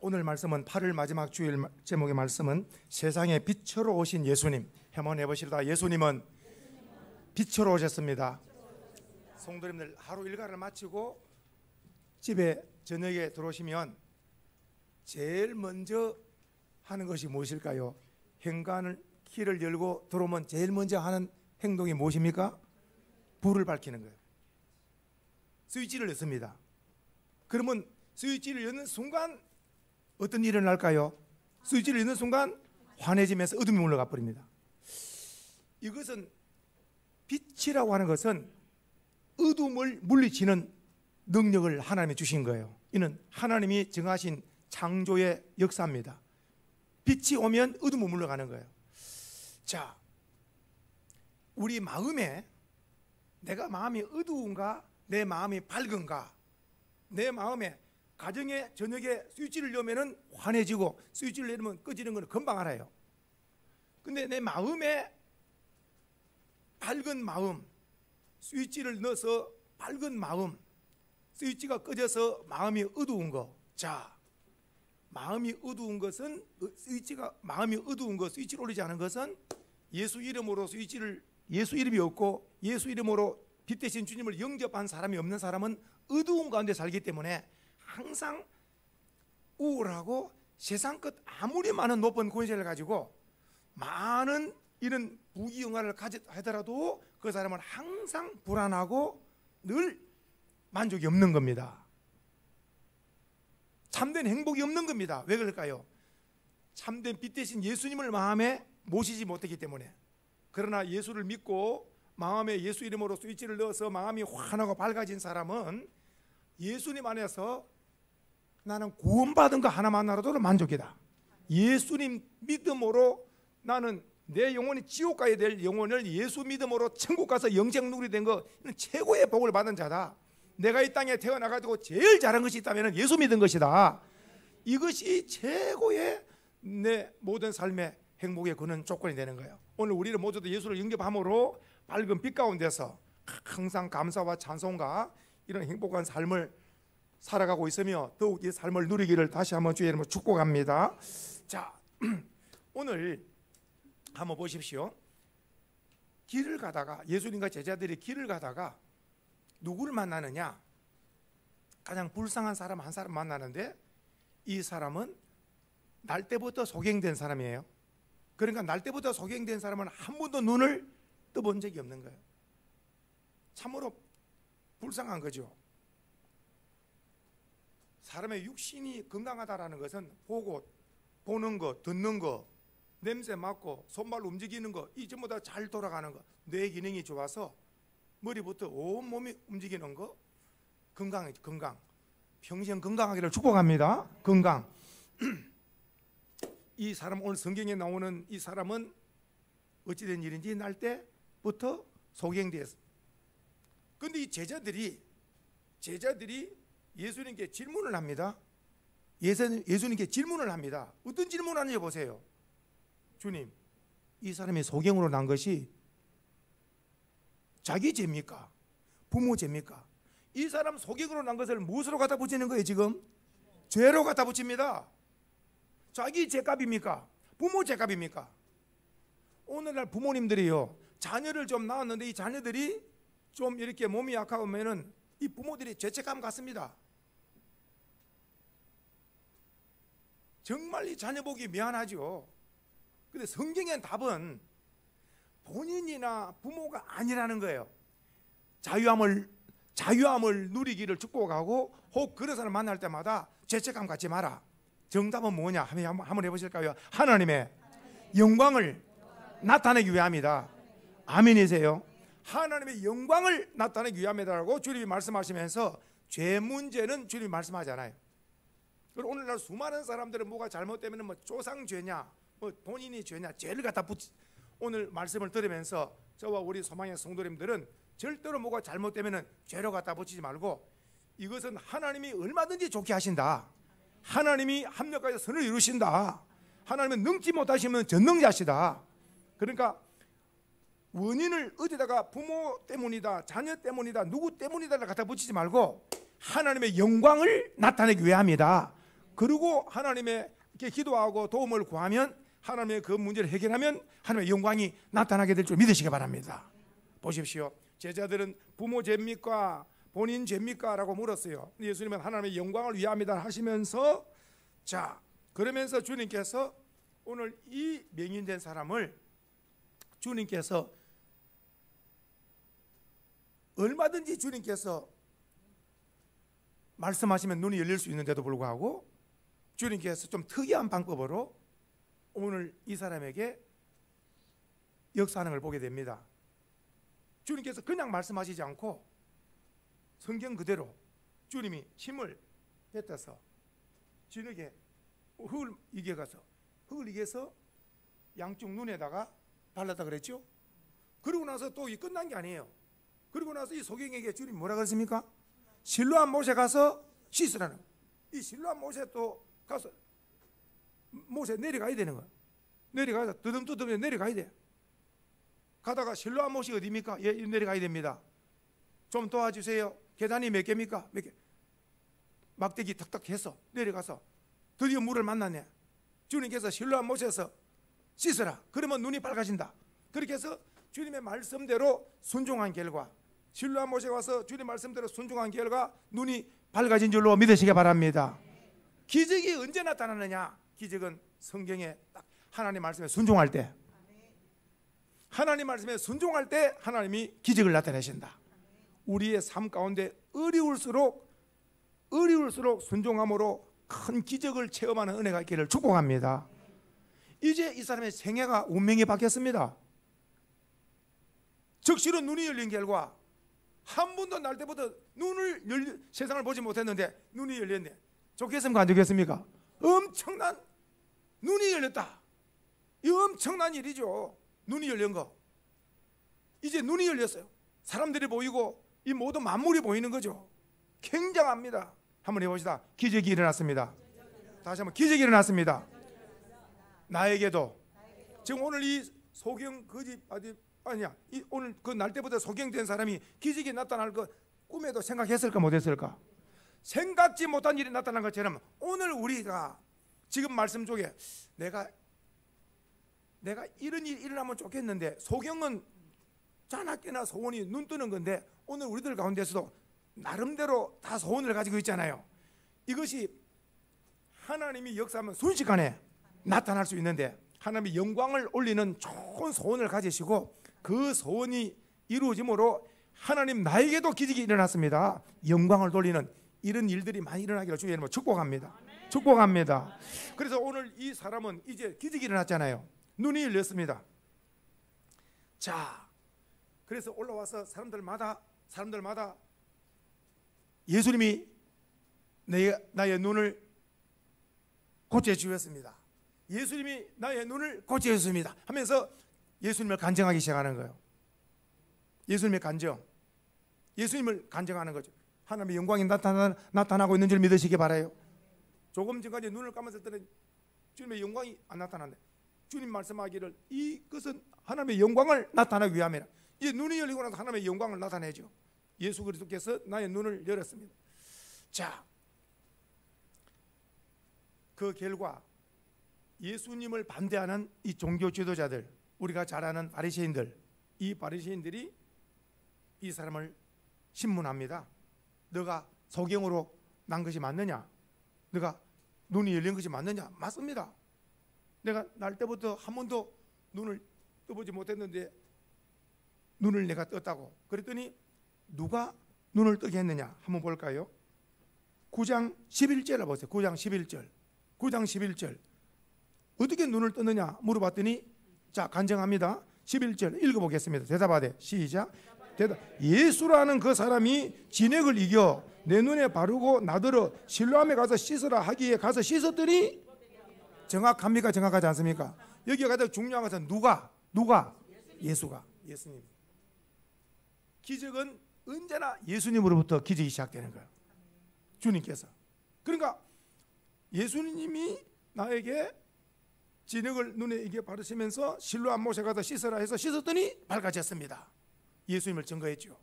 오늘 말씀은 8월 마지막 주일 제목의 말씀은 세상에 빛으로 오신 예수님. 한번 해보시다. 예수님은 빛으로 오셨습니다. 성도님들 하루 일과를 마치고 집에 저녁에 들어오시면 제일 먼저 하는 것이 무엇일까요? 현관을 키를 열고 들어오면 제일 먼저 하는 행동이 무엇입니까? 불을 밝히는 거예요. 스위치를 넣습니다. 그러면 스위치를 여는 순간 어떤 일이 일어날까요? 스위치를 여는 순간 환해지면서 어둠이 물러가 버립니다. 이것은 빛이라고 하는 것은 어둠을 물리치는 능력을 하나님이 주신 거예요. 이는 하나님이 정하신 창조의 역사입니다. 빛이 오면 어둠은 물러가는 거예요. 자, 우리 마음에 내가 마음이 어두운가 내 마음이 밝은가, 내 마음에 가정에 저녁에 스위치를 넣으면 환해지고 스위치를 내리면 꺼지는 건 금방 알아요. 근데 내 마음에 밝은 마음, 스위치를 넣어서 밝은 마음, 스위치가 꺼져서 마음이 어두운 거. 자, 마음이 어두운 것은 마음이 어두운 것, 스위치를 올리지 않은 것은 예수 이름으로 예수 이름이 없고 예수 이름으로 빛 대신 주님을 영접한 사람이 없는 사람은 어두운 가운데 살기 때문에 항상 우울하고 세상 끝 아무리 많은 높은 권세를 가지고 많은 이런 부귀영화를 하더라도 그 사람은 항상 불안하고 늘 만족이 없는 겁니다. 참된 행복이 없는 겁니다. 왜 그럴까요? 참된 빛 대신 예수님을 마음에 모시지 못했기 때문에. 그러나 예수를 믿고 마음에 예수 이름으로 스위치를 넣어서 마음이 환하고 밝아진 사람은 예수님 안에서 나는 구원받은 거 하나만 알아도 만족이다. 예수님 믿음으로 나는 내 영혼이 지옥 가야 될 영혼을 예수 믿음으로 천국 가서 영생 누리게 된 거, 이는 최고의 복을 받은 자다. 내가 이 땅에 태어나가지고 제일 잘한 것이 있다면 예수 믿은 것이다. 이것이 최고의 내 모든 삶의 행복의 그는 조건이 되는 거예요. 오늘 우리는 모두도 예수를 영접함으로 밝은 빛 가운데서 항상 감사와 찬송과 이런 행복한 삶을 살아가고 있으며 더욱 이 삶을 누리기를 다시 한번 주의 이름으로 축복합니다. 자, 오늘 한번 보십시오. 길을 가다가 예수님과 제자들이 길을 가다가 누구를 만나느냐? 가장 불쌍한 사람 한 사람 만나는데 이 사람은 날 때부터 소경된 사람이에요. 그러니까 날 때부터 소경된 사람은 한 번도 눈을 떠본 적이 없는 거예요. 참으로 불쌍한 거죠. 사람의 육신이 건강하다라는 것은 보는 거, 듣는 거, 냄새 맡고 손발 움직이는 거, 이 전부 다 잘 돌아가는 거, 뇌 기능이 좋아서 머리부터 온 몸이 움직이는 거, 건강. 평생 건강하기를 축복합니다. 건강. 이 사람, 오늘 성경에 나오는 이 사람은 어찌된 일인지 날 때부터 소경되었어. 그런데 이 제자들이 예수님께 질문을 합니다. 예수님께 질문을 합니다. 어떤 질문을 하는지 보세요. 주님, 이 사람이 소경으로 난 것이 자기 죄입니까? 부모 죄입니까? 이 사람 소경으로 난 것을 무엇으로 갖다 붙이는 거예요 지금? 죄로 갖다 붙입니다. 자기 죄값입니까? 부모 죄값입니까? 오늘날 부모님들이요, 자녀를 좀 낳았는데 이 자녀들이 좀 이렇게 몸이 약하면은 이 부모들이 죄책감 갖습니다. 정말 이 자녀 보기 미안하죠. 근데 성경의 답은 본인이나 부모가 아니라는 거예요. 자유함을 누리기를 축복하고 혹 그런 사람 만날 때마다 죄책감 갖지 마라. 정답은 뭐냐? 한번 해보실까요? 하나님의 영광을 나타내기 위함이다. 아멘이세요? 하나님의 영광을 나타내기 위함이다라고 주님이 말씀하시면서 죄 문제는 주님이 말씀하잖아요. 그리고 오늘날 수많은 사람들은 뭐가 잘못되면 뭐 조상죄냐, 뭐 본인이 죄냐, 죄를 갖다 오늘 말씀을 들으면서 저와 우리 소망의 성도님들은 절대로 뭐가 잘못되면 죄로 갖다 붙이지 말고 이것은 하나님이 얼마든지 좋게 하신다. 하나님이 합력하여 선을 이루신다. 하나님은 능치 못하시면 전능자시다. 그러니까 원인을 어디다가 부모 때문이다, 자녀 때문이다, 누구 때문이다를 갖다 붙이지 말고 하나님의 영광을 나타내기 위함이다. 그리고 하나님께 기도하고 도움을 구하면 하나님의 그 문제를 해결하면 하나님의 영광이 나타나게 될 줄 믿으시기 바랍니다. 보십시오. 제자들은 부모 죄입니까? 본인 죄입니까? 라고 물었어요. 예수님은 하나님의 영광을 위함이다 하시면서, 자, 그러면서 주님께서 오늘 이 맹인된 사람을 주님께서 얼마든지 주님께서 말씀하시면 눈이 열릴 수 있는데도 불구하고 주님께서 좀 특이한 방법으로 오늘 이 사람에게 역사하는 걸 보게 됩니다. 주님께서 그냥 말씀하시지 않고 성경 그대로 주님이 힘을 뱉어서 진흙에 흙을 이겨가서 흙을 이겨서 양쪽 눈에다가 발랐다 그랬죠. 그러고 나서 또 이 끝난 게 아니에요. 그리고 나서 이 소경에게 주님이 뭐라 그랬습니까? 실로암 못에 가서 씻으라는 거예요. 이 실로암 못에 또 가서 못에 내려가야 되는 거예요. 내려가서 드듬드듬 내려가야 돼. 가다가 실로암 못이 어디입니까? 예, 내려가야 됩니다. 좀 도와주세요. 계단이 몇 개입니까? 몇 개. 막대기 탁탁 해서 내려가서 드디어 물을 만났네. 주님께서 실로암 못에서 씻으라. 그러면 눈이 밝아진다. 그렇게 해서 주님의 말씀대로 순종한 결과, 실로암 못에 가서 주님 말씀대로 순종한 결과 눈이 밝아진 줄로 믿으시기 바랍니다. 기적이 언제 나타나느냐? 기적은 성경에 딱 하나님 말씀에 순종할 때, 하나님 말씀에 순종할 때 하나님이 기적을 나타내신다. 우리의 삶 가운데 어려울수록 순종함으로 큰 기적을 체험하는 은혜가 있기를 축복합니다. 이제 이 사람의 생애가 운명이 바뀌었습니다. 즉시로 눈이 열린 결과 한 번도 날 때부터 세상을 보지 못했는데 눈이 열렸네. 좋겠습니까? 안 좋겠습니까? 엄청난 눈이 열렸다. 이 엄청난 일이죠. 눈이 열린 거. 이제 눈이 열렸어요. 사람들이 보이고 이 모든 만물이 보이는 거죠. 굉장합니다. 한번 해봅시다. 기적이 일어났습니다. 다시 한번 기적이 일어났습니다. 나에게도 지금 오늘 이 소경 거짓 아니야. 오늘 그 날 때부터 소경된 사람이 기적이 나타날 거 꿈에도 생각했을까 못했을까? 생각지 못한 일이 나타난 것처럼 오늘 우리가 지금 말씀 속에 내가 이런 일이 일어나면 좋겠는데, 소경은 자나깨나 소원이 눈 뜨는 건데 오늘 우리들 가운데서도 나름대로 다 소원을 가지고 있잖아요. 이것이 하나님이 역사하면 순식간에 나타날 수 있는데, 하나님의 영광을 올리는 좋은 소원을 가지시고 그 소원이 이루어짐으로 하나님 나에게도 기적이 일어났습니다. 영광을 돌리는 이런 일들이 많이 일어나기를 주의 이름으로 축복합니다. 축복합니다. 그래서 오늘 이 사람은 이제 기적이 일어났잖아요. 눈이 열렸습니다. 자, 그래서 올라와서 사람들마다 예수님이 나의 눈을 고쳐주셨습니다. 예수님이 나의 눈을 고쳐주셨습니다 하면서 예수님을 간증하기 시작하는 거예요. 예수님의 간증, 예수님을 간증하는 거죠. 하나님의 영광이 나타나고 있는 줄 믿으시기 바라요. 조금 전까지 눈을 감았을 때는 주님의 영광이 안 나타났는데 주님 말씀하기를 이것은 하나님의 영광을 나타나기 위함이라. 이제 눈이 열리고 나서 하나님의 영광을 나타내죠. 예수 그리스도께서 나의 눈을 열었습니다. 자, 그 결과 예수님을 반대하는 이 종교 지도자들, 우리가 잘 아는 바리새인들, 이 바리새인들이 이 사람을 신문합니다. 너가 소경으로 난 것이 맞느냐? 너가 눈이 열린 것이 맞느냐? 맞습니다. 내가 날 때부터 한 번도 눈을 떠보지 못했는데 눈을 내가 떴다고. 그랬더니 누가 눈을 뜨게 했느냐? 한번 볼까요? 9장 11절을 보세요. 9장 11절. 9장 11절. 어떻게 눈을 떴느냐 물어봤더니, 자, 간증합니다. 11절 읽어보겠습니다. 대답하되 시작. 대답. 예수라는 그 사람이 진액을 이겨 내 눈에 바르고 나더러 실로암에 가서 씻으라 하기에 가서 씻었더니, 정확합니까? 정확하지 않습니까? 여기가 가장 중요한 것은 누가? 예수가. 예수님. 기적은 언제나 예수님으로부터 기적이 시작되는 거예요. 주님께서. 그러니까 예수님이 나에게 진흙을 눈에 이게 바르시면서 실로암 못에 가서 씻으라 해서 씻었더니 밝아졌습니다. 예수님을 증거했죠.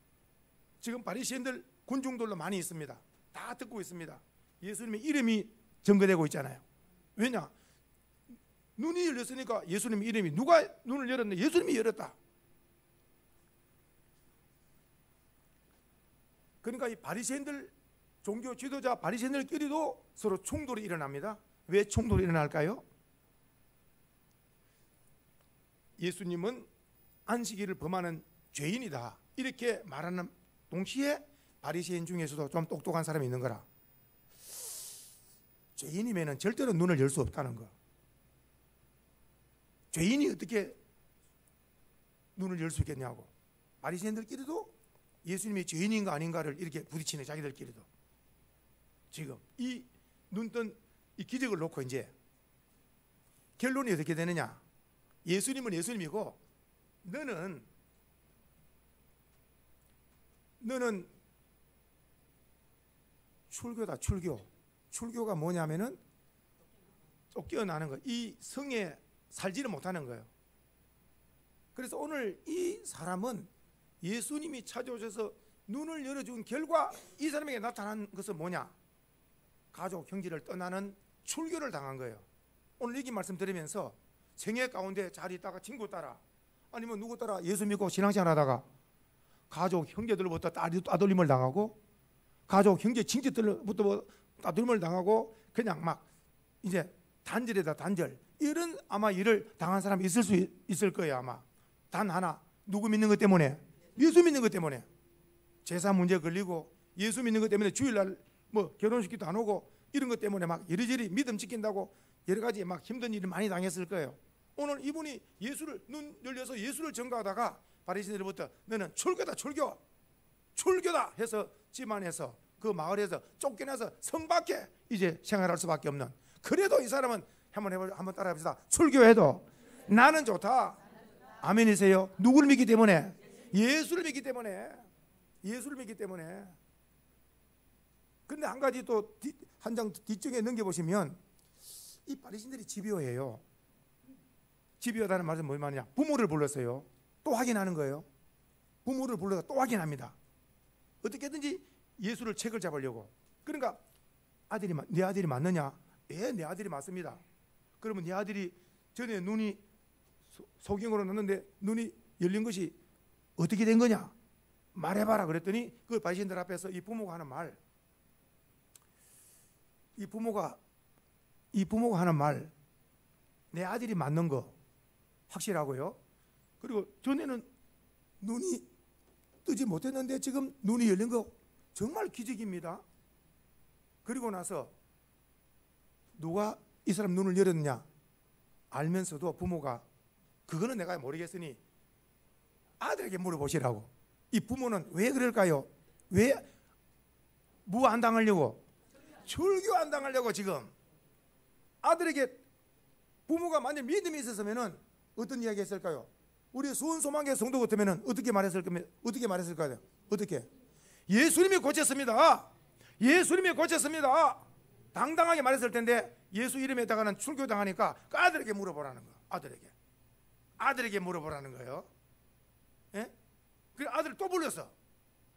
지금 바리새인들 군중들도 많이 있습니다. 다 듣고 있습니다. 예수님의 이름이 증거되고 있잖아요. 왜냐? 눈이 열렸으니까 예수님 이름이, 누가 눈을 열었냐? 예수님이 열었다. 그러니까 이 바리새인들, 종교 지도자 바리새인들끼리도 서로 충돌이 일어납니다. 왜 충돌이 일어날까요? 예수님은 안식일을 범하는 죄인이다, 이렇게 말하는 동시에 바리새인 중에서도 좀 똑똑한 사람이 있는 거라. 죄인이면 절대로 눈을 열 수 없다는 거. 죄인이 어떻게 눈을 열 수 있겠냐고. 바리새인들끼리도 예수님이 죄인인가 아닌가를 이렇게 부딪히는, 자기들끼리도. 지금 이 눈뜬 이 기적을 놓고 이제 결론이 어떻게 되느냐? 예수님은 예수님이고 너는 출교다. 출교가 뭐냐면은 쫓겨나는 거예요. 이 성에 살지를 못하는 거예요. 그래서 오늘 이 사람은 예수님이 찾아오셔서 눈을 열어준 결과 이 사람에게 나타난 것은 뭐냐? 가족, 형제를 떠나는 출교를 당한 거예요. 오늘 이 말씀 들으면서 생애 가운데 잘 있다가 친구 따라, 아니면 누구 따라 예수 믿고 신앙생활 하다가 가족, 형제들로부터 따돌림을 당하고, 가족, 형제, 친지들로부터 따돌림을 당하고, 그냥 막 이제 단절이다 단절, 이런 아마 일을 당한 사람이 있을 수 있을 거예요. 아마 단 하나, 누구 믿는 것 때문에? 예수 믿는 것 때문에. 제사 문제 걸리고, 예수 믿는 것 때문에 주일날 뭐 결혼식도 안 오고, 이런 것 때문에 막 이리저리 믿음 지킨다고 여러 가지 막 힘든 일을 많이 당했을 거예요. 오늘 이분이 예수를, 눈 열려서 예수를 전가하다가 바리새인들부터 너는 출교다, 출교다 해서 집안에서, 그 마을에서 쫓겨나서 성 밖에 이제 생활할 수밖에 없는. 그래도 이 사람은 한번 따라해봅시다. 출교해도 나는 좋다. 아멘이세요? 누구를 믿기 때문에? 예수를 믿기 때문에. 예수를 믿기 때문에. 근데 한 가지 또 한 장 뒤쪽에 넘겨보시면 이 바리새인들이 집요해요. 집요하다는 말은 뭐 말이냐? 부모를 불렀어요. 또 확인하는 거예요. 부모를 불러서 또 확인합니다. 어떻게든지 예수를 책을 잡으려고. 그러니까 네 아들이 맞느냐? 예, 내 아들이 맞습니다. 그러면 네 아들이 전에 눈이 소경으로 났는데 눈이 열린 것이 어떻게 된 거냐? 말해봐라. 그랬더니 그 바리새인들 앞에서 이 부모가 하는 말, 이 부모가 하는 말, 내 아들이 맞는 거 확실하고요. 그리고 전에는 눈이 뜨지 못했는데 지금 눈이 열린 거 정말 기적입니다. 그리고 나서 누가 이 사람 눈을 열었느냐 알면서도 부모가 그거는 내가 모르겠으니 아들에게 물어보시라고. 이 부모는 왜 그럴까요? 왜 뭐 안 당하려고? 출교 안 당하려고. 지금 아들에게 부모가 만약 믿음이 있었으면은 어떤 이야기 했을까요? 우리 수원소망교 성도 같으면은 어떻게 말했을까요? 어떻게? 예수님이 고쳤습니다. 예수님이 고쳤습니다. 당당하게 말했을 텐데 예수 이름에다가는 출교 당하니까 그 아들에게 물어보라는 거. 아들에게 물어보라는 거예요. 예? 그 아들을 또 불렀어.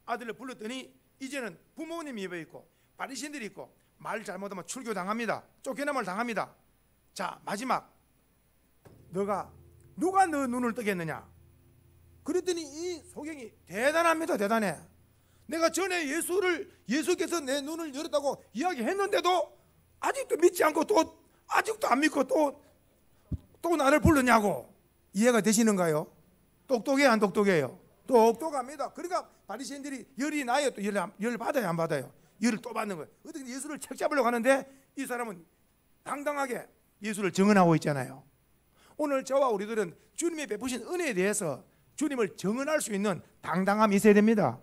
아들을 불렀더니 이제는 부모님이 입에 있고 바리새인들이 있고 말 잘못하면 출교 당합니다. 쫓겨남을 당합니다. 자, 마지막, 누가 너 눈을 뜨겠느냐? 그랬더니 이 소경이 대단합니다. 대단해. 내가 전에 예수께서 내 눈을 열었다고 이야기했는데도 아직도 믿지 않고 또 아직도 안 믿고 또 나를 불렀냐고. 이해가 되시는가요? 똑똑해요, 안 똑똑해요? 똑똑합니다. 그러니까 바리새인들이 열이 나요. 또 열 받아요, 안 받아요? 열을 또 받는 거예요. 어떻게 예수를 책 잡으려고 하는데 이 사람은 당당하게 예수를 증언하고 있잖아요. 오늘 저와 우리들은 주님이 베푸신 은혜에 대해서 주님을 증언할 수 있는 당당함이 있어야 됩니다.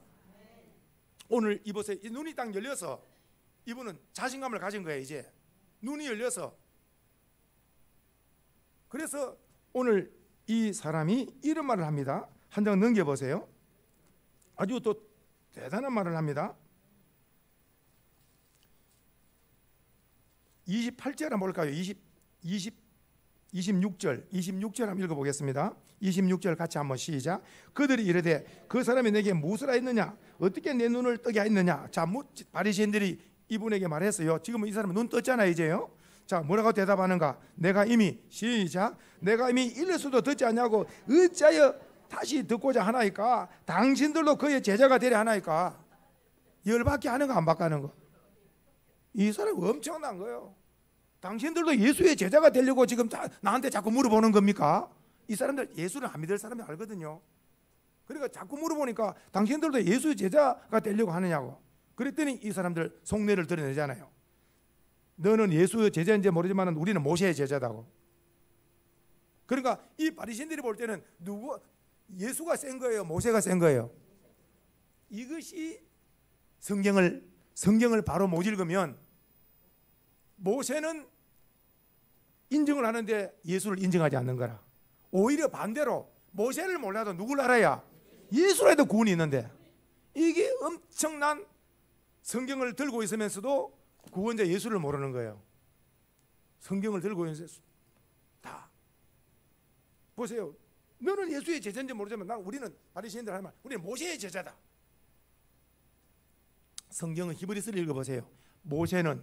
오늘 이보세요. 눈이 딱 열려서 이분은 자신감을 가진 거예요. 이제 눈이 열려서. 그래서 오늘 이 사람이 이런 말을 합니다. 한 장 넘겨보세요. 아주 또 대단한 말을 합니다. 28절 한번 볼까요? 26절 한번 읽어보겠습니다. 26절 같이 한번 시작. 그들이 이르되 그 사람이 내게 무엇을 하였느냐? 어떻게 내 눈을 뜨게 하였느냐? 자, 바리새인들이 이분에게 말했어요. 지금은 이 사람은 눈 떴잖아 이제요. 자, 뭐라고 대답하는가? 내가 이미 시작. 내가 이미 일러서도 듣지 않냐고 어찌하여 다시 듣고자 하나이까? 당신들도 그의 제자가 되려 하나이까? 열받게 하는가 안 받게 하는 거? 이 사람이 엄청난 거예요. 당신들도 예수의 제자가 되려고 지금 나한테 자꾸 물어보는 겁니까? 이 사람들 예수를 안 믿을 사람이 알거든요. 그러니까 자꾸 물어보니까 당신들도 예수의 제자가 되려고 하느냐고. 그랬더니 이 사람들 속내를 드러내잖아요. 너는 예수의 제자인지 모르지만 우리는 모세의 제자다고. 그러니까 이 바리새인들이 볼 때는 예수가 센 거예요, 모세가 센 거예요? 이것이 성경을 바로 못 읽으면 모세는 인정을 하는데 예수를 인정하지 않는 거라. 오히려 반대로 모세를 몰라도 누굴 알아야? 예수라도 구원이 있는데, 이게 엄청난 성경을 들고 있으면서도 구원자 예수를 모르는 거예요. 성경을 들고 있으면서 다 보세요. 너는 예수의 제자인지 모르지만 우리는 바리새인들 할 말, 우리는 모세의 제자다. 성경은 히브리서를 읽어보세요. 모세는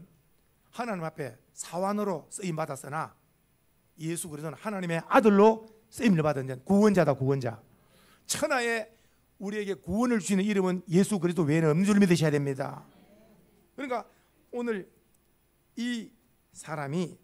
하나님 앞에 사환으로 쓰임 받았으나 예수 그리스도는 하나님의 아들로 쓰임을 받은 자, 구원자다. 구원자. 천하에 우리에게 구원을 주시는 이름은 예수 그리스도 외에는 없는 줄 믿으셔야 됩니다. 그러니까 오늘 이 사람이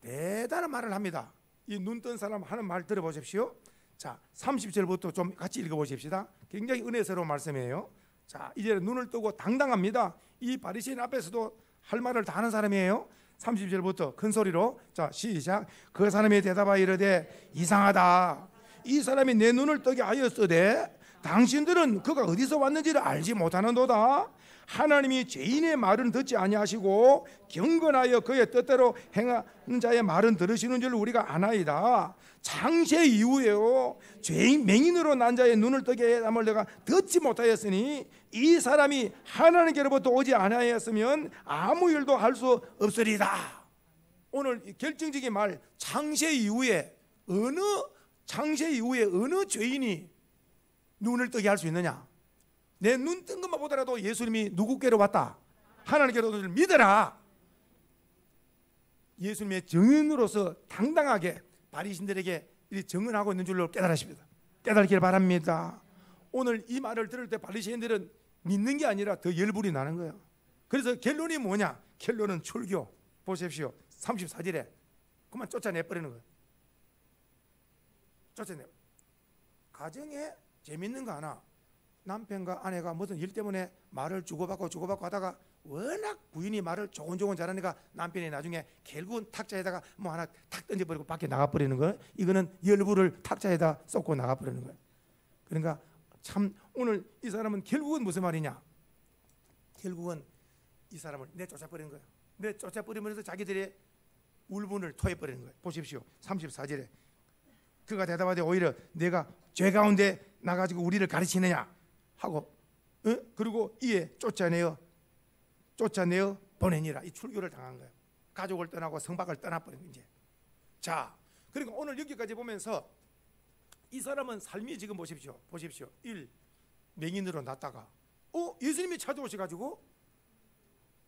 대단한 말을 합니다. 이 눈 뜬 사람 하는 말 들어보십시오. 자, 30절부터 좀 같이 읽어보십시다. 굉장히 은혜스러운 말씀이에요. 자, 이제는 눈을 뜨고 당당합니다. 이 바리새인 앞에서도 할 말을 다 하는 사람이에요. 30절부터 큰 소리로, 자, 시작. 그 사람이 대답하여 이르되 이상하다. 이 사람이 내 눈을 뜨게 하였으되 당신들은 그가 어디서 왔는지를 알지 못하는도다. 하나님이 죄인의 말은 듣지 아니하시고 경건하여 그의 뜻대로 행하는 자의 말은 들으시는 줄 우리가 아나이다. 창세 이후에요, 죄인 맹인으로 난 자의 눈을 뜨게 함을 내가 듣지 못하였으니 이 사람이 하나님께로부터 오지 아니하였으면 아무 일도 할 수 없으리다. 오늘 결정적인 말, 창세 이후에 어느 죄인이 눈을 뜨게 할 수 있느냐? 내 눈 뜬 것만 보더라도 예수님이 누구께로 왔다? 하나님께로 오는 줄 믿어라. 예수님의 증인으로서 당당하게 바리새인들에게 증언하고 있는 줄로 깨달으십니다. 깨달기를 바랍니다. 오늘 이 말을 들을 때 바리새인들은 믿는 게 아니라 더 열불이 나는 거예요. 그래서 결론이 뭐냐? 결론은 출교. 보십시오. 34절에 그만 쫓아내버리는 거예요. 쫓아내. 가정에 재밌는 거 하나, 남편과 아내가 무슨 일 때문에 말을 주고받고 하다가 워낙 부인이 말을 조곤조곤 잘하니까 남편이 나중에 결국은 탁자에다가 뭐 하나 탁 던져버리고 밖에 나가버리는 거예요. 이거는 열불을 탁자에다 쏟고 나가버리는 거예요. 그러니까 참 오늘 이 사람은 결국은 무슨 말이냐? 결국은 이 사람을 내쫓아버리는 거예요. 내쫓아버리면서 자기들의 울분을 토해버리는 거예요. 보십시오. 34절에 그가 대답하되 오히려 내가 죄 가운데 나가지고 우리를 가르치느냐 하고, 그리고 이에 쫓아내어 보내니라. 이 출교를 당한 거예요. 가족을 떠나고 성박을 떠나버린 거예요. 자, 그러니까 오늘 여기까지 보면서 이 사람은 삶이 지금 보십시오. 1. 맹인으로 났다가 예수님이 찾아오셔가지고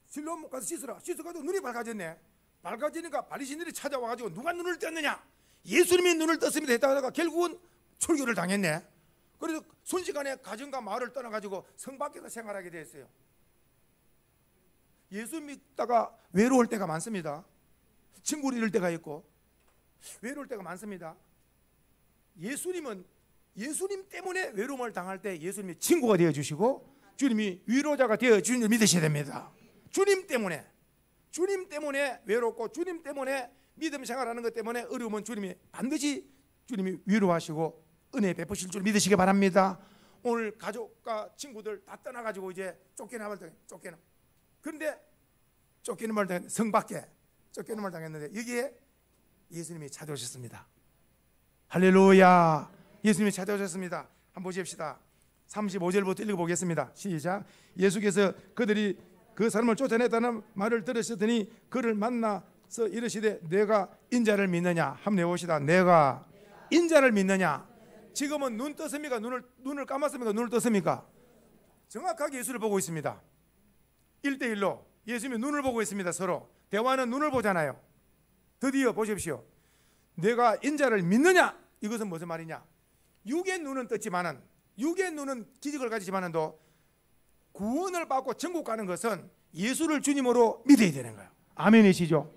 실로암 가서 씻어가지고 눈이 밝아졌네. 밝아지니까 바리새인들이 찾아와가지고 누가 눈을 떴느냐? 예수님이 눈을 떴습니다 했다가 결국은 출교를 당했네. 그래서 순식간에 가정과 마을을 떠나가지고 성 밖에서 생활하게 됐어요. 예수 믿다가 외로울 때가 많습니다. 친구를 잃을 때가 있고 외로울 때가 많습니다. 예수님은 예수님 때문에 외로움을 당할 때 예수님이 친구가 되어주시고 주님이 위로자가 되어주는 줄 믿으셔야 됩니다. 주님 때문에 외롭고 주님 때문에 믿음 생활하는 것 때문에 어려우면 주님이 반드시 위로하시고 은혜 베푸실 줄 믿으시기 바랍니다. 오늘 가족과 친구들 다 떠나가지고 이제 쫓겨남을 그런데 쫓겨남을 당했는데 성 밖에 쫓겨남을 당했는데 여기에 예수님이 찾아오셨습니다. 할렐루야. 예수님이 찾아오셨습니다. 한번 보십시다. 35절부터 읽어보겠습니다. 시작. 예수께서 그들이 그 사람을 쫓아냈다는 말을 들으시더니 그를 만나서 이르시되 내가 인자를 믿느냐? 한번 내봅시다. 내가 인자를 믿느냐? 지금은 눈 떴습니까? 눈을 감았습니까? 눈을 떴습니까? 정확하게 예수를 보고 있습니다. 1대1로 예수님이 눈을 보고 있습니다. 서로 대화는 눈을 보잖아요. 드디어 보십시오. 내가 인자를 믿느냐? 이것은 무슨 말이냐? 육의 눈은 떴지만은, 육의 눈은 기적을 가지지만은도 구원을 받고 천국 가는 것은 예수를 주님으로 믿어야 되는 거예요. 아멘이시죠?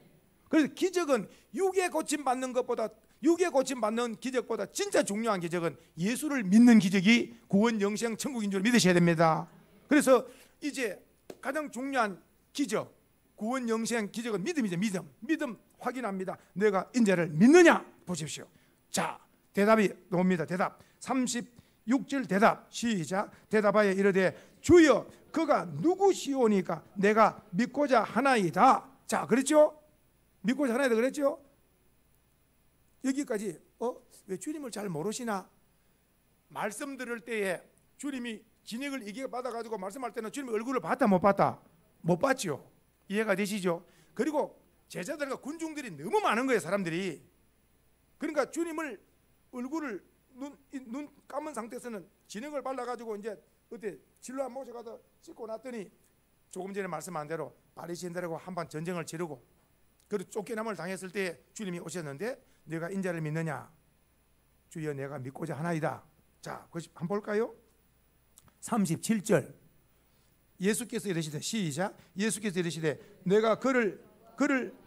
그래서 기적은 육의 고침 받는 것보다, 육의 고침 받는 기적보다 진짜 중요한 기적은 예수를 믿는 기적이 구원, 영생, 천국인 줄 믿으셔야 됩니다. 그래서 이제 가장 중요한 기적, 구원, 영생, 기적은 믿음이죠. 믿음 확인합니다. 내가 인자를 믿느냐? 보십시오. 자, 대답이 나옵니다. 대답 36절 대답 시작. 대답하여 이르되 주여 그가 누구시오니까 내가 믿고자 하나이다. 자, 그랬죠? 믿고자 하나이다 그랬죠? 여기까지 왜 주님을 잘 모르시나? 말씀 들을 때에 주님이 진액을 이게 받아가지고 말씀할 때는 주님 얼굴을 봤다 못 봤다? 못 봤죠. 이해가 되시죠? 그리고 제자들과 군중들이 너무 많은 거예요. 사람들이. 그러니까 주님을 얼굴을 눈 감은 상태에서는 진액을 발라가지고 이제 어때 진로 한 모셔가서 씻고 났더니 조금 전에 말씀한 대로 바리새인들하고 한번 전쟁을 치르고 그리고 쫓겨남을 당했을 때 주님이 오셨는데 내가 인자를 믿느냐? 주여 내가 믿고자 하나이다. 자, 그것이 한번 볼까요? 37절 예수께서 이르시되 시작. 예수께서 이르시되 내가 그를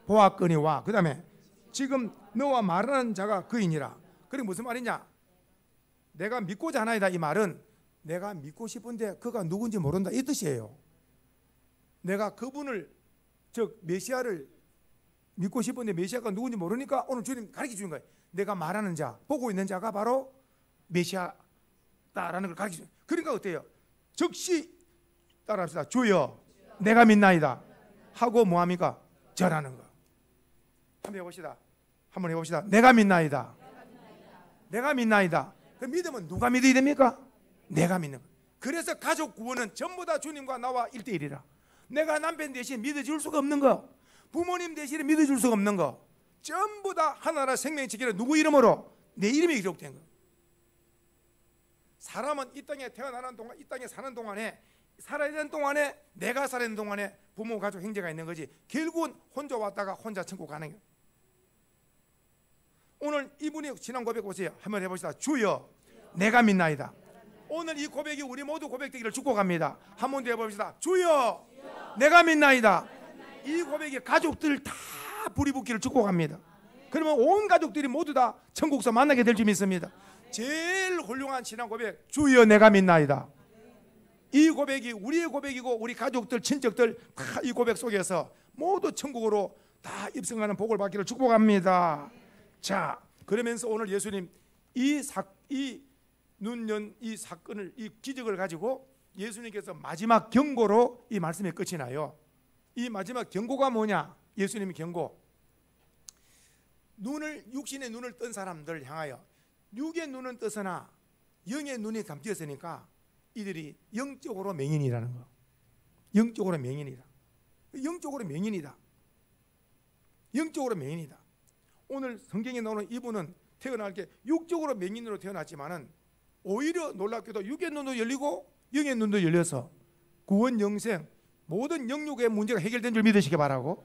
보았거니와 그 다음에 지금 너와 말하는 자가 그이니라. 그게 무슨 말이냐? 내가 믿고자 하나이다. 이 말은 내가 믿고 싶은데 그가 누군지 모른다 이 뜻이에요. 내가 그분을 즉 메시아를 믿고 싶은데 메시아가 누군지 모르니까 오늘 주님 가르쳐 주는 거예요. 내가 말하는 자, 보고 있는 자가 바로 메시아다라는 걸 가르쳐 주는 거예요. 그러니까 어때요? 즉시 따라합시다. 주여 내가 믿나이다 하고 뭐합니까? 절하는 거. 한번 해봅시다. 한번 해봅시다. 내가 믿나이다. 내가 믿나이다. 그 믿음은 누가 믿어야 됩니까? 내가 믿는 거. 그래서 가족 구원은 전부 다 주님과 나와 1대1이라. 내가 남편 대신 믿어줄 수가 없는 거, 부모님 대신에 믿어줄 수가 없는 거, 전부 다 하나라 생명체계는 누구 이름으로? 내 이름이 기록된 거. 사람은 이 땅에 태어나는 동안, 이 땅에 사는 동안에, 살아야 되는 동안에, 내가 살아야 되는 동안에 부모, 가족, 형제가 있는 거지. 결국은 혼자 왔다가 혼자 천국 가는 거예요. 오늘 이분이 지난 고백 보세요. 한번 해봅시다. 주여 내가 믿나이다. 오늘 이 고백이 우리 모두 고백되기를 축복합니다. 한 번 더 해봅시다. 주여 내가 믿나이다. 이 고백이 가족들 다 불이 붙기를 축복합니다. 그러면 온 가족들이 모두 다 천국서 만나게 될 줄 믿습니다. 제일 훌륭한 신앙 고백, 주여 내가 믿나이다. 이 고백이 우리의 고백이고 우리 가족들, 친척들 다 이 고백 속에서 모두 천국으로 다 입성하는 복을 받기를 축복합니다. 자, 그러면서 오늘 예수님 이 눈연 이 사건을, 이 기적을 가지고 예수님께서 마지막 경고로 이 말씀이 끝이 나요. 이 마지막 경고가 뭐냐? 예수님의 경고. 육신의 눈을 뜬 사람들 향하여, 육의 눈은 뜨서나 영의 눈이 감되었으니까 이들이 영적으로 맹인이라는 거. 영적으로 맹인이다. 영적으로 맹인이다. 영적으로 맹인이다. 오늘 성경에 나오는 이분은 태어날 게 육적으로 맹인으로 태어났지만은 오히려 놀랍게도 육의 눈도 열리고 영의 눈도 열려서 구원, 영생, 모든 영육의 문제가 해결된 줄 믿으시기 바라고.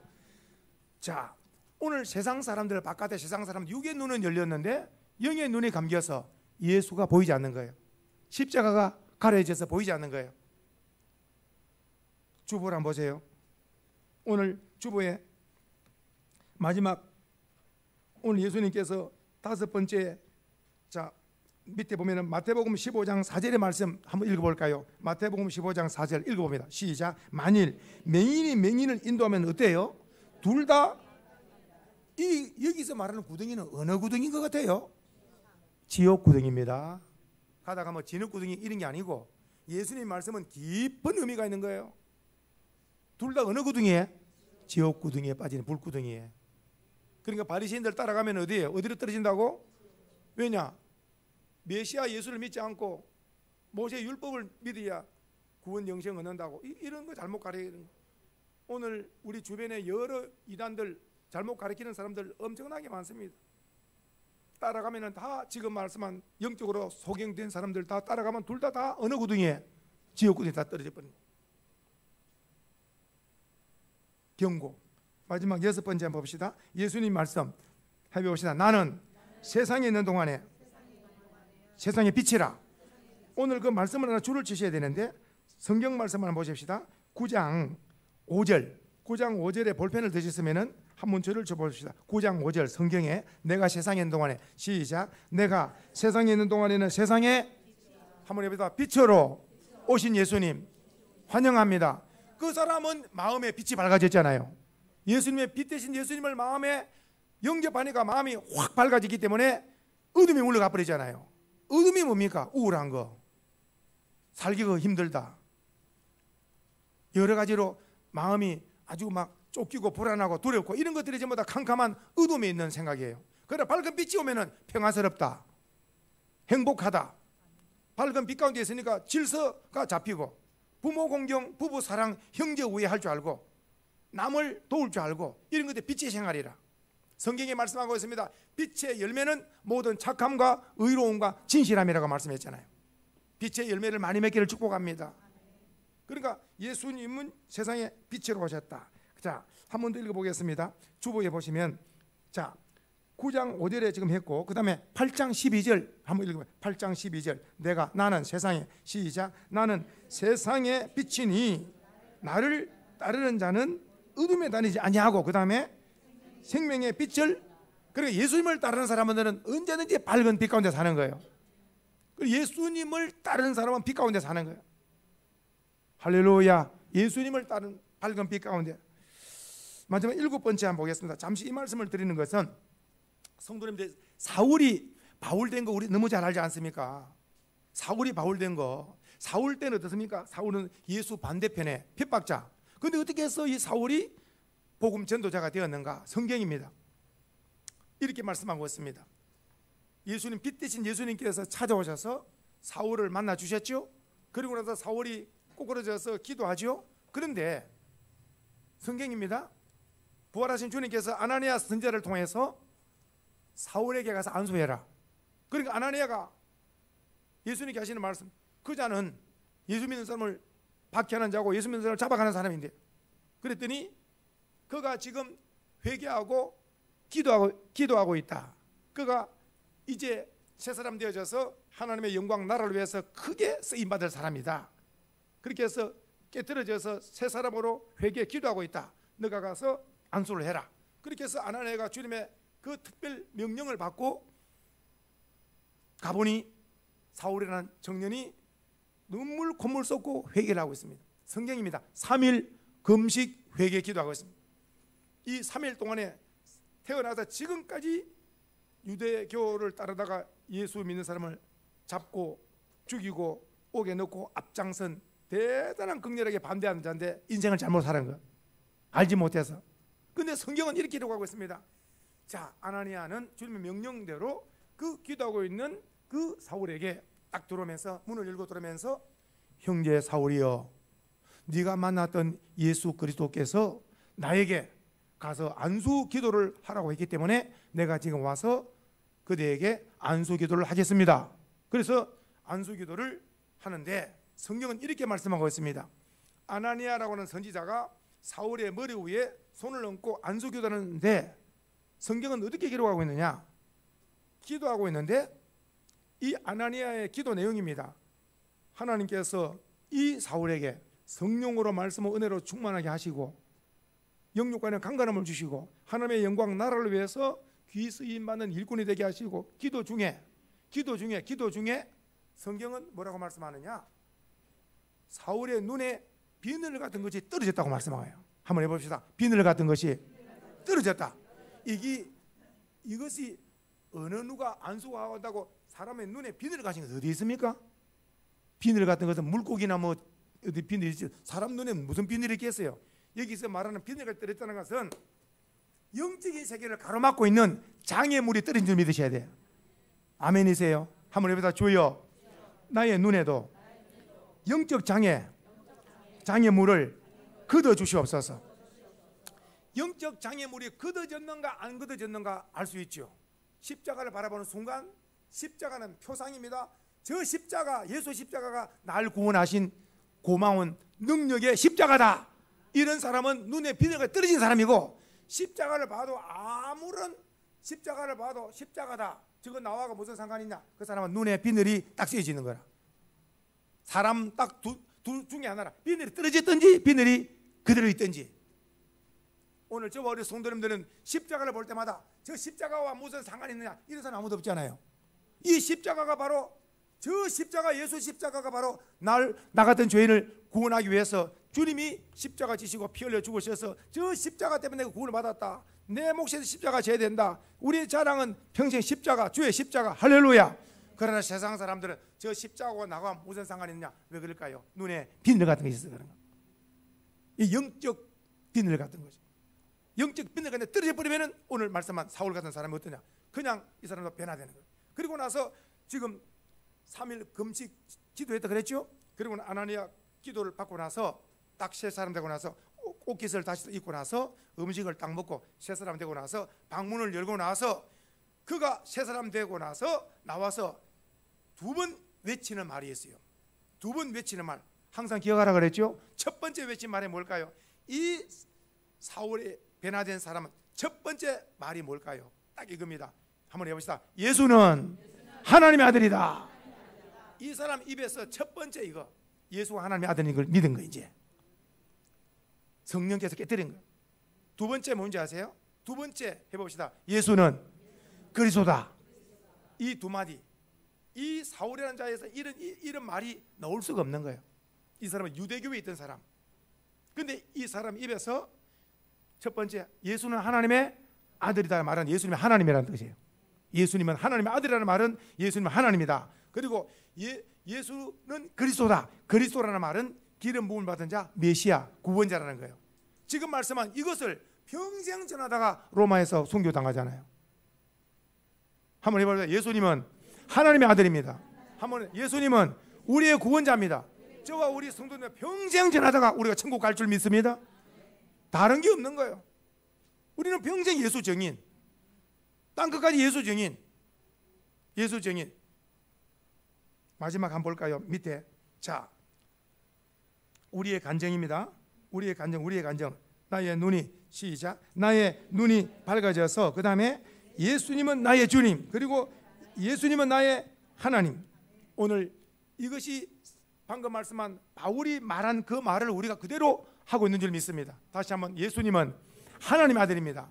자, 오늘 세상 사람들, 바깥의 세상 사람들 육의 눈은 열렸는데 영의 눈이 감겨서 예수가 보이지 않는 거예요. 십자가가 가려져서 보이지 않는 거예요. 주보를 한번 보세요. 오늘 주보에 마지막, 오늘 예수님께서 다섯 번째, 자 밑에 보면은 마태복음 15장 4절의 말씀 한번 읽어볼까요? 마태복음 15장 4절 읽어봅니다. 시작. 만일 맹인이 맹인을 인도하면 어때요? 둘 다 여기서 말하는 구덩이는 어느 구덩이인 것 같아요? 지옥 구덩이입니다. 가다가 뭐 진흙 구덩이 이런 게 아니고 예수님 말씀은 깊은 의미가 있는 거예요. 둘 다 어느 구덩이에? 지옥 구덩이에 빠지는 불구덩이에. 그러니까 바리새인들 따라가면 어디에? 어디로 떨어진다고? 왜냐? 메시아 예수를 믿지 않고 모세 율법을 믿어야 구원 영생 얻는다고 이런 거 잘못 가르치는 거. 오늘 우리 주변에 여러 이단들 잘못 가르치는 사람들 엄청나게 많습니다. 따라가면은 다 지금 말씀한 영적으로 소경된 사람들 다 따라가면 둘 다 어느 구덩이에? 지옥 구덩이에 다 떨어져 버린 거예요. 경고. 마지막 6번째 한번 봅시다. 예수님 말씀 해봅시다. 나는 세상에 있는 동안에 세상의 빛이라. 오늘 그 말씀을 하나 줄을 치셔야 되는데 성경 말씀을 한번 보십시다. 9장 5절에 볼펜을 드셨으면 한번 줄을 쳐보십시다. 9장 5절 성경에 내가 세상에 있는 동안에 시작. 내가 세상에 있는 동안에는 세상에 한번 해봅시다. 빛으로 오신 예수님 환영합니다. 그 사람은 마음에 빛이 밝아졌잖아요. 예수님의 빛 대신 예수님을 마음에 영접하니까 마음이 확 밝아지기 때문에 어둠이 물러가 버리잖아요. 어둠이 뭡니까? 우울한 거, 살기가 힘들다, 여러 가지로 마음이 아주 막 쫓기고 불안하고 두렵고 이런 것들이 전부 다 캄캄한 어둠에 있는 생각이에요. 그러나 밝은 빛이 오면은 평화스럽다, 행복하다. 밝은 빛 가운데 있으니까 질서가 잡히고 부모 공경, 부부 사랑, 형제 우애할 줄 알고 남을 도울 줄 알고 이런 것들이 빛의 생활이라 성경에 말씀하고 있습니다. 빛의 열매는 모든 착함과 의로움과 진실함이라고 말씀했잖아요. 빛의 열매를 많이 맺기를 축복합니다. 그러니까 예수님은 세상에 빛으로 오셨다. 자, 한 번 더 읽어보겠습니다. 주보에 보시면 자 9장 5절에 지금 했고 그 다음에 8장 12절 한번 읽어봐요. 8장 12절 나는 세상에 시작. 나는 세상의 빛이니 나를 따르는 자는 어둠에 다니지 아니하고 그 다음에 생명의 빛을. 그러니까 예수님을 따르는 사람들은 언제든지 밝은 빛 가운데 사는 거예요. 예수님을 따르는 사람은 빛 가운데 사는 거예요. 할렐루야. 예수님을 따르는 밝은 빛 가운데. 마지막 7번째 한번 보겠습니다. 잠시 이 말씀을 드리는 것은 성도님들 사울이 바울된 거 우리 너무 잘 알지 않습니까? 사울이 바울된 거. 사울 때는 어떻습니까? 사울은 예수 반대편에 핍박자. 그런데 어떻게 해서 이 사울이 복음 전도자가 되었는가? 성경입니다. 이렇게 말씀하고 있습니다. 예수님 빛 대신 예수님께서 찾아오셔서 사울을 만나 주셨죠. 그리고 나서 사울이 꼬꾸라져서 기도하죠. 그런데 성경입니다. 부활하신 주님께서 아나니아 선지자를 통해서 사울에게 가서 안수해라. 그러니까 아나니아가 예수님께 하시는 말씀, 그 자는 예수 믿는 사람을 박해하는 자고 예수 믿는 사람을 잡아가는 사람인데, 그랬더니 그가 지금 회개하고 기도하고 있다. 그가 이제 새 사람 되어져서 하나님의 영광 나라를 위해서 크게 쓰임받을 사람이다. 그렇게 해서 깨트려져서 새 사람으로 회개 기도하고 있다. 너가 가서 안수를 해라. 그렇게 해서 아나니아가 주님의 그 특별 명령을 받고 가보니 사울이라는 청년이 눈물 콧물 쏟고 회개를 하고 있습니다. 성경입니다. 3일 금식 회개 기도하고 있습니다. 이 3일 동안에 태어나서 지금까지 유대교를 따르다가 예수 믿는 사람을 잡고 죽이고 옥에 넣고 앞장선 대단한 극렬하게 반대하는 자인데 인생을 잘못 살은 거 알지 못해서. 근데 성경은 이렇게 기록하고 있습니다. 자, 아나니아는 주님의 명령대로 그 기도하고 있는 그 사울에게 딱 들어오면서 문을 열고 들어오면서 형제 사울이여, 네가 만났던 예수 그리스도께서 나에게 가서 안수 기도를 하라고 했기 때문에 내가 지금 와서 그대에게 안수 기도를 하겠습니다. 그래서 안수 기도를 하는데 성경은 이렇게 말씀하고 있습니다. 아나니아라고 하는 선지자가 사울의 머리 위에 손을 얹고 안수 기도하는데 성경은 어떻게 기록하고 있느냐? 기도하고 있는데 이 아나니아의 기도 내용입니다. 하나님께서 이 사울에게 성령으로 말씀을 은혜로 충만하게 하시고 영육간의 강건함을 주시고 하나님의 영광 나라를 위해서 귀 쓰임 받는 일꾼이 되게 하시고 기도 중에 성경은 뭐라고 말씀하느냐? 사울의 눈에 비늘 같은 것이 떨어졌다고 말씀하여요. 한번 해봅시다. 비늘 같은 것이 떨어졌다. 이것이 어느 누가 안수가 한다고 사람의 눈에 비늘 같은 것이 어디 있습니까? 비늘 같은 것은 물고기나 뭐 어디 비늘이 있지, 사람 눈에 무슨 비늘이 있겠어요? 여기서 말하는 비늘이 떨어졌다는 것은 영적인 세계를 가로막고 있는 장애물이 떨어진 줄 믿으셔야 돼요. 아멘이세요? 한번 해보자. 주여, 나의 눈에도 영적 장애물을 걷어 주시옵소서. 영적 장애물이 걷어졌는가 안 걷어졌는가 알 수 있죠. 십자가를 바라보는 순간 십자가는 표상입니다. 저 십자가, 예수 십자가가 날 구원하신 고마운 능력의 십자가다. 이런 사람은 눈에 비늘가 떨어진 사람이고, 십자가를 봐도 아무런 십자가를 봐도 십자가다, 저거 나와가 무슨 상관이 있냐, 그 사람은 눈에 비늘이 딱 쓰여지는 거라. 사람 딱 둘 중에 하나라. 비늘이 떨어졌든지 비늘이 그대로 있든지. 오늘 저와 우리 성도님들은 십자가를 볼 때마다 저 십자가와 무슨 상관이 있느냐, 이런 사람 아무도 없잖아요. 이 십자가가 바로, 저 십자가, 예수 십자가가 바로 나 같은 죄인을 구원하기 위해서 주님이 십자가 지시고 피 흘려 죽으셔서 저 십자가 때문에 내가 구원을 받았다, 내 몫에서 십자가 져야 된다. 우리의 자랑은 평생 십자가, 주의 십자가. 할렐루야. 그러나 세상 사람들은 저 십자가와 나와 무슨 상관이 있냐, 왜 그럴까요? 눈에 비늘 같은 게 있어서 그런 거. 이 영적 비늘 같은 거죠. 영적 비늘 같은 게 떨어져 버리면은 오늘 말씀한 사울 같은 사람이 어떠냐, 그냥 이 사람도 변화되는 거예요. 그리고 나서 지금 3일 금식 기도했다 그랬죠. 그리고 아나니아 기도를 받고 나서 딱 새 사람 되고 나서 옷깃을 다시 입고 나서 음식을 딱 먹고 새 사람 되고 나서 방문을 열고 나서 그가 새 사람 되고 나서 나와서 두 번 외치는 말이 있어요. 두 번 외치는 말 항상 기억하라 그랬죠. 첫 번째 외친 말이 뭘까요? 이 사울에 변화된 사람은 첫 번째 말이 뭘까요? 딱 이겁니다. 한번 해봅시다. 예수는 하나님의 아들이다. 이 사람 입에서 첫 번째 이거, 예수가 하나님의 아들인 걸 믿은 거, 이제 성령께서 깨뜨린 거예요. 두 번째 뭔지 아세요? 두 번째 해봅시다. 예수는 그리스도다. 이 두 마디, 이 사울이라는 자에서 이런 말이 나올 수가 없는 거예요. 이 사람은 유대교에 있던 사람. 근데 이 사람 입에서 첫 번째, 예수는 하나님의 아들이다 말은 예수님이 하나님이라는 뜻이에요. 예수님은 하나님의 아들이라는 말은 예수님은 하나님이다. 그리고 예수는 그리스도다. 그리스도라는 말은 기름 부음을 받은 자, 메시아, 구원자라는 거예요. 지금 말씀한 이것을 평생 전하다가 로마에서 순교당하잖아요. 한번 해볼까요? 예수님은 하나님의 아들입니다. 한번, 예수님은 우리의 구원자입니다. 저와 우리 성도들 평생 전하다가 우리가 천국 갈 줄 믿습니다. 다른 게 없는 거예요. 우리는 평생 예수 증인, 땅 끝까지 예수 증인, 예수 증인. 마지막 한번 볼까요? 밑에. 자, 우리의 간증입니다. 우리의 간증, 우리의 간증. 나의 눈이, 시작, 나의 눈이 밝아져서, 그 다음에 예수님은 나의 주님, 그리고 예수님은 나의 하나님. 오늘 이것이 방금 말씀한 바울이 말한 그 말을 우리가 그대로 하고 있는 줄 믿습니다. 다시 한번, 예수님은 하나님의 아들입니다.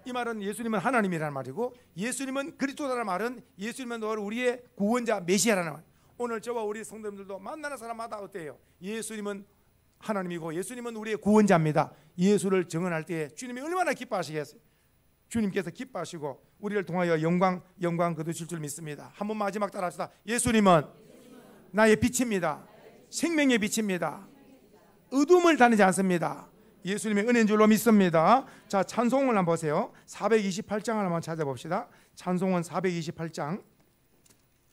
이 말은 예수님은 하나님이라는 말이고, 예수님은 그리스도라는 말은 예수님은 우리의 구원자, 메시아라는 말. 오늘 저와 우리 성도님들도 만나는 사람마다 어때요? 예수님은 하나님이고 예수님은 우리의 구원자입니다. 예수를 증언할 때 주님이 얼마나 기뻐하시겠어요? 주님께서 기뻐하시고 우리를 통하여 영광 거두실 줄 믿습니다. 한번 마지막 따라합시다. 예수님은 나의 빛입니다. 생명의 빛입니다. 어둠을 다니지 않습니다. 예수님의 은혜인 줄로 믿습니다. 자, 찬송을 한번 보세요. 428장을 한번 찾아봅시다. 찬송은 428장.